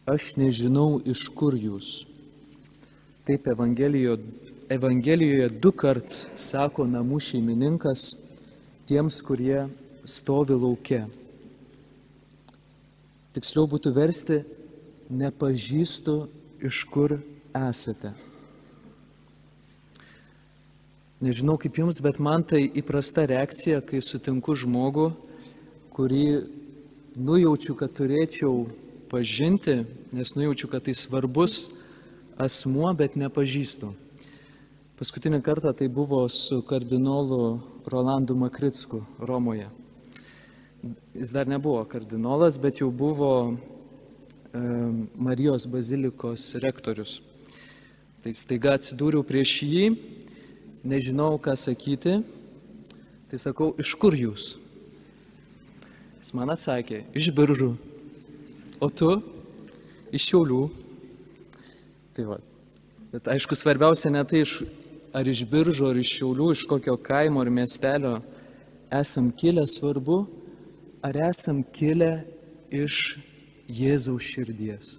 aš nežinau, iš kur jūs. Taip Evangelijoje 2 kart sako namų šeimininkas tiems, kurie stovi lauke. Tiksliau būtų versti, nepažįstu, iš kur esate. Nežinau kaip jums, bet man tai įprasta reakcija, kai sutinku žmogų, kurį nujaučiu, kad turėčiau pažinti, nes nujaučiu, kad tai svarbus asmuo, bet nepažįstu. Paskutinį kartą tai buvo su kardinolu Rolandu Makricku Romoje. Jis dar nebuvo kardinolas, bet jau buvo Marijos bazilikos rektorius. Tai staiga atsidūriau prieš jį, nežinau, ką sakyti, tai sakau, iš kur jūs? Jis man atsakė, iš Biržų, o tu iš Šiaulių. Tai va. Bet aišku, svarbiausia ne tai, ar iš Biržų, ar iš Šiaulių, iš kokio kaimo ar miestelio esam kilę, svarbu, ar esam kilę iš Jėzaus širdies.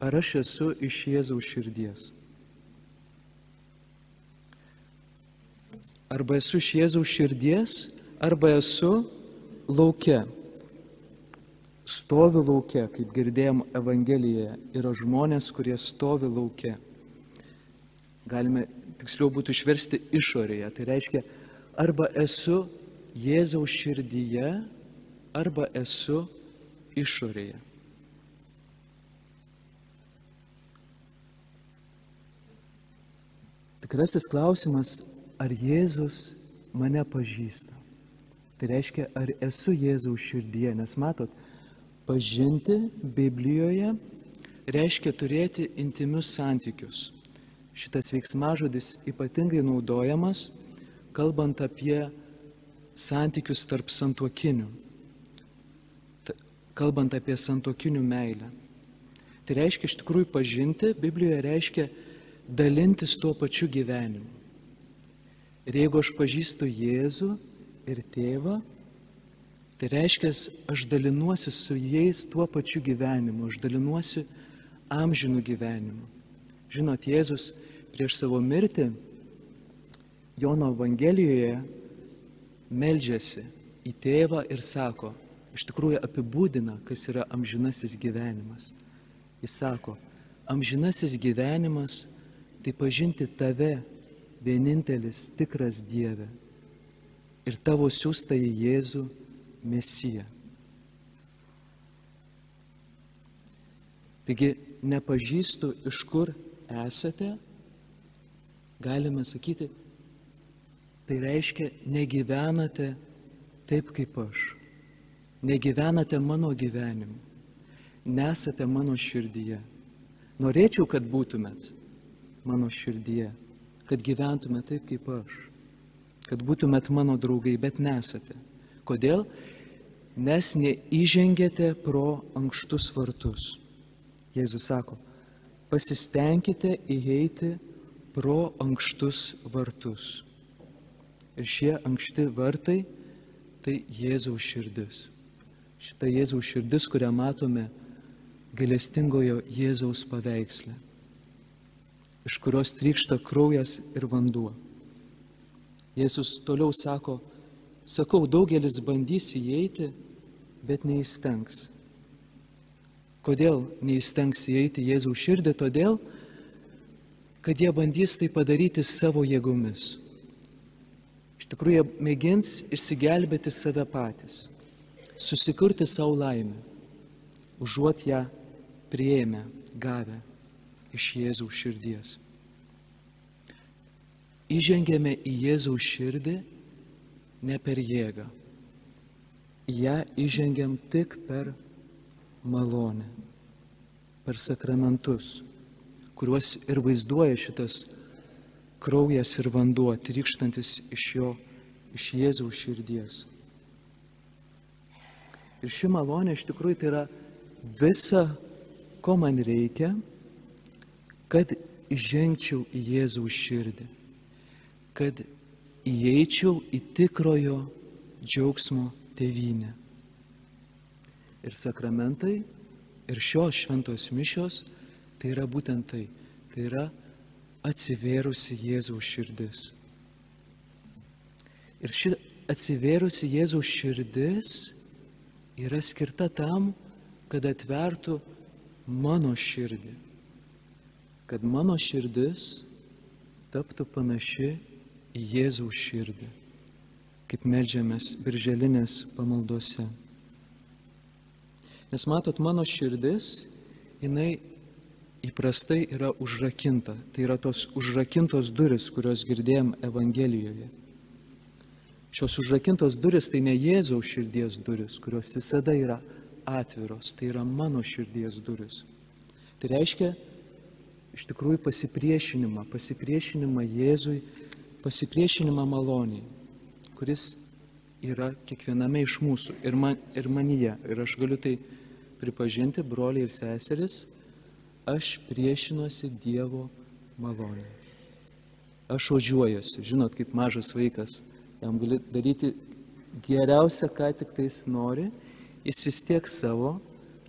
Ar aš esu iš Jėzaus širdies? Arba esu iš Jėzaus širdies, arba esu lauke. Stovi lauke, kaip girdėjom Evangelijoje, yra žmonės, kurie stovi lauke. Galime tiksliau būtų išversti išorėje. Tai reiškia, arba esu Jėzaus širdyje, arba esu išorėje. Tikrasis klausimas, ar Jėzus mane pažįsta. Tai reiškia, ar esu Jėzaus širdyje, nes matot, pažinti Biblijoje reiškia turėti intimius santykius. Šitas veiksmažodis ypatingai naudojamas, kalbant apie santykius tarp santuokinių, kalbant apie santuokinių meilę. Tai reiškia iš tikrųjų pažinti, Biblijoje reiškia dalintis tuo pačiu gyvenimu. Ir jeigu aš pažįstu Jėzų ir Tėvą, tai reiškia, aš dalinuosi su jais tuo pačiu gyvenimu, aš dalinuosi amžinų gyvenimu. Žinot, Jėzus prieš savo mirtį Jono Evangelijoje meldžiasi į Tėvą ir sako, iš tikrųjų apibūdina, kas yra amžinasis gyvenimas. Jis sako, amžinasis gyvenimas tai pažinti tave, vienintelis tikras Dieve, ir tavo siųstąjį Jėzų Mesiją. Taigi, nepažįstu, iš kur esate, galime sakyti, tai reiškia, negyvenate taip kaip aš. Negyvenate mano gyvenimu. Nesate mano širdyje. Norėčiau, kad būtumėt mano širdyje, kad gyventumėt taip kaip aš, kad būtumėt mano draugai, bet nesate. Kodėl? Nes neįžengėte pro ankštus vartus. Jėzus sako, pasistengkite įeiti pro ankštus vartus. Ir šie ankšti vartai tai Jėzaus širdis. Šita Jėzaus širdis, kurią matome gailestingojo Jėzaus paveiksle, iš kurios trykšta kraujas ir vanduo. Jėzus toliau sako, sakau, daugelis bandys įeiti, bet neįstengs. Kodėl neįstengs įeiti Jėzaus širdį? Todėl, kad jie bandys tai padaryti savo jėgomis. Iš tikrųjų, jie mėgins išsigelbėti save patys, susikurti savo laimę, užuot ją priėmę, gavę iš Jėzaus širdies. Įžengėme į Jėzaus širdį ne per jėgą. Į ją įžengiam tik per malonę, per sakramentus, kuriuos ir vaizduoja šitas kraujas ir vanduo, trykštantis iš Jėzaus širdies. Ir ši malonė iš tikrųjų tai yra visa, ko man reikia, kad įžengčiau į Jėzaus širdį, kad įeičiau į tikrojo džiaugsmo tėvynę. Ir sakramentai Ir šios šventos mišios tai yra būtent tai. Tai yra atsivėrusi Jėzaus širdis. Ir ši atsivėrusi Jėzaus širdis yra skirta tam, kad atvertų mano širdį. Kad mano širdis taptų panaši į Jėzaus širdį, kaip meldžiamės birželinės pamaldose. Nes matot, mano širdis, jinai įprastai yra užrakinta. Tai yra tos užrakintos duris, kurios girdėjom Evangelijoje. Šios užrakintos duris tai ne Jėzaus širdies duris, kurios visada yra atviros, tai yra mano širdies duris. Tai reiškia iš tikrųjų pasipriešinimą Jėzui, pasipriešinimą maloniai, kuris yra kiekviename iš mūsų ir manyje. Ir aš galiu tai pripažinti, broliai ir seseris, aš priešinuosi Dievo malonei. Aš ožiuojuosi, žinot, kaip mažas vaikas, jam gali daryti geriausia, ką tik tais nori, jis vis tiek savo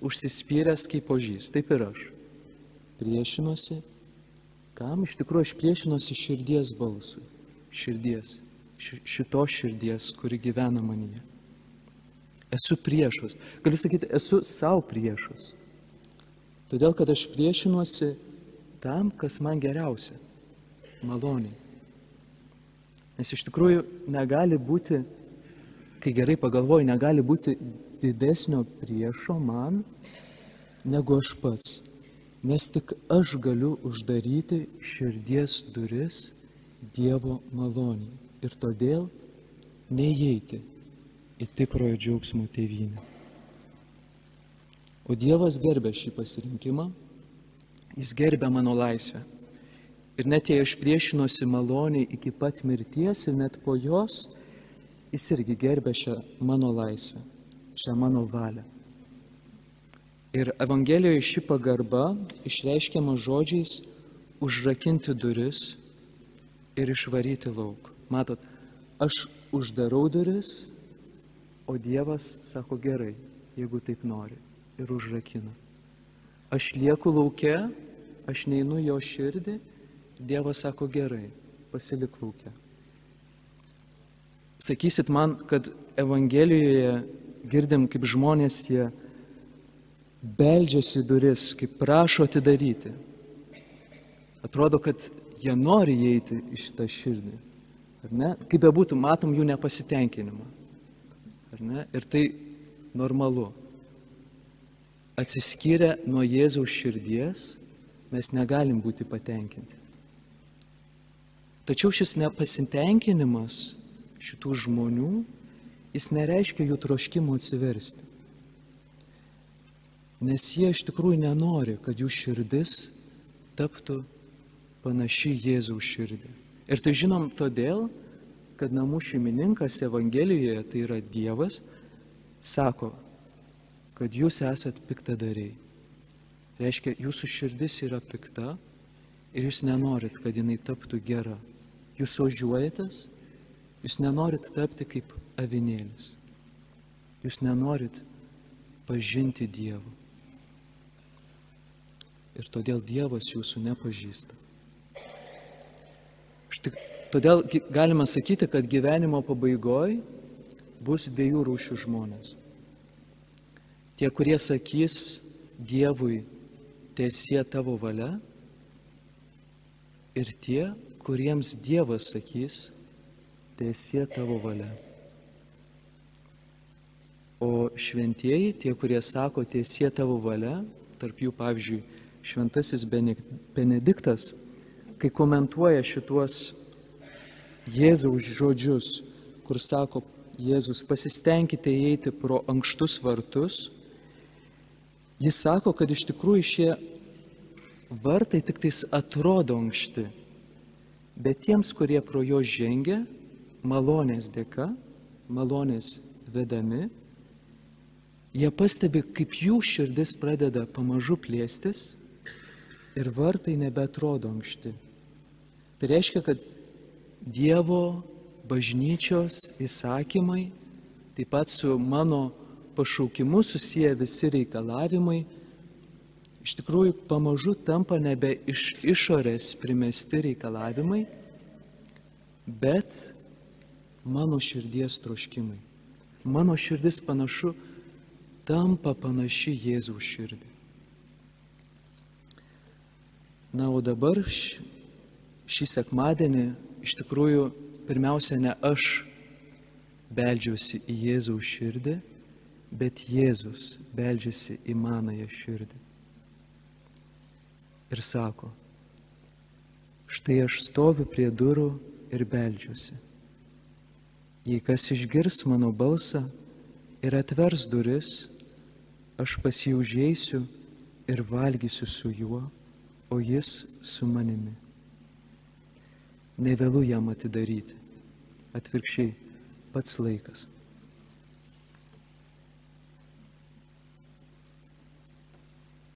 užsispyręs kaip ožys. Taip ir aš. Priešinuosi. Kam? Iš tikrųjų, aš priešinuosi širdies balsui. Širdies. Šitos širdies, kuri gyvena manyje. Esu priešas. Galiu sakyti, esu savo priešas. Todėl, kad aš priešinuosi tam, kas man geriausia. Maloniai. Nes iš tikrųjų negali būti, kai gerai pagalvoju, negali būti didesnio priešo man, negu aš pats. Nes tik aš galiu uždaryti širdies duris Dievo maloniai. Ir todėl neįeiti į tikrojo džiaugsmo tėvynę. O Dievas gerbė šį pasirinkimą, jis gerbė mano laisvę. Ir net jei aš priešinuosi maloniai iki pat mirties ir net po jos, jis irgi gerbė šią mano laisvę, šią mano valią. Ir Evangelijoje ši pagarba išreiškiama žodžiais užrakinti duris ir išvaryti lauk. Matot, aš uždarau duris, o Dievas sako gerai, jeigu taip nori, ir užrakina. Aš lieku lauke, aš neinu jo širdį, Dievas sako gerai, pasilik lauke. Sakysit man, kad Evangelijoje girdim, kaip žmonės jie beldžiasi į duris, kaip prašo atidaryti. Atrodo, kad jie nori įeiti į šitą širdį. Ar ne? Kaip bebūtų, matom jų nepasitenkinimą. Ar ne? Ir tai normalu. Atsiskyrę nuo Jėzaus širdies, mes negalim būti patenkinti. Tačiau šis nepasitenkinimas šitų žmonių, jis nereiškia jų troškimo atsiversti. Nes jie iš tikrųjų nenori, kad jų širdis taptų panaši Jėzaus širdį. Ir tai žinom todėl, kad namų šeimininkas Evangelijoje, tai yra Dievas, sako, kad jūs esat piktadariai. Reiškia, jūsų širdis yra pikta ir jūs nenorit, kad jinai taptų gera. Jūs ožiuojatės, jūs nenorit tapti kaip avinėlis. Jūs nenorit pažinti Dievą. Ir todėl Dievas jūsų nepažįsta. Todėl galima sakyti, kad gyvenimo pabaigoje bus dviejų rūšių žmonės. Tie, kurie sakys Dievui, teesie tavo valia, ir tie, kuriems Dievas sakys, teesie tavo valia. O šventieji, tie, kurie sako teesie tavo valia, tarp jų, pavyzdžiui, šventasis Benediktas, kai komentuoja šituos Jėzaus žodžius, kur sako Jėzus, pasistengkite įeiti pro ankštus vartus, jis sako, kad iš tikrųjų šie vartai tik tais atrodo ankšti, bet tiems, kurie pro jo žengia, malonės dėka, malonės vedami, jie pastebi, kaip jų širdis pradeda pamažu plėstis ir vartai nebeatrodo ankšti. Tai reiškia, kad Dievo bažnyčios įsakymai, taip pat su mano pašaukimu susiję visi reikalavimai, iš tikrųjų pamažu tampa nebe iš išorės primesti reikalavimai, bet mano širdies troškimai. Mano širdis panašu tampa panaši Jėzaus širdį. Na, o dabar šį sekmadienį iš tikrųjų pirmiausia ne aš beldžiuosi į Jėzaus širdį, bet Jėzus beldžiasi į manąją širdį. Ir sako, štai aš stoviu prie durų ir beldžiuosi. Jei kas išgirs mano balsą ir atvers duris, aš pas jį užeisiu ir valgysiu su juo, o jis su manimi. Nevėlu jam atidaryti, atvirkščiai pats laikas.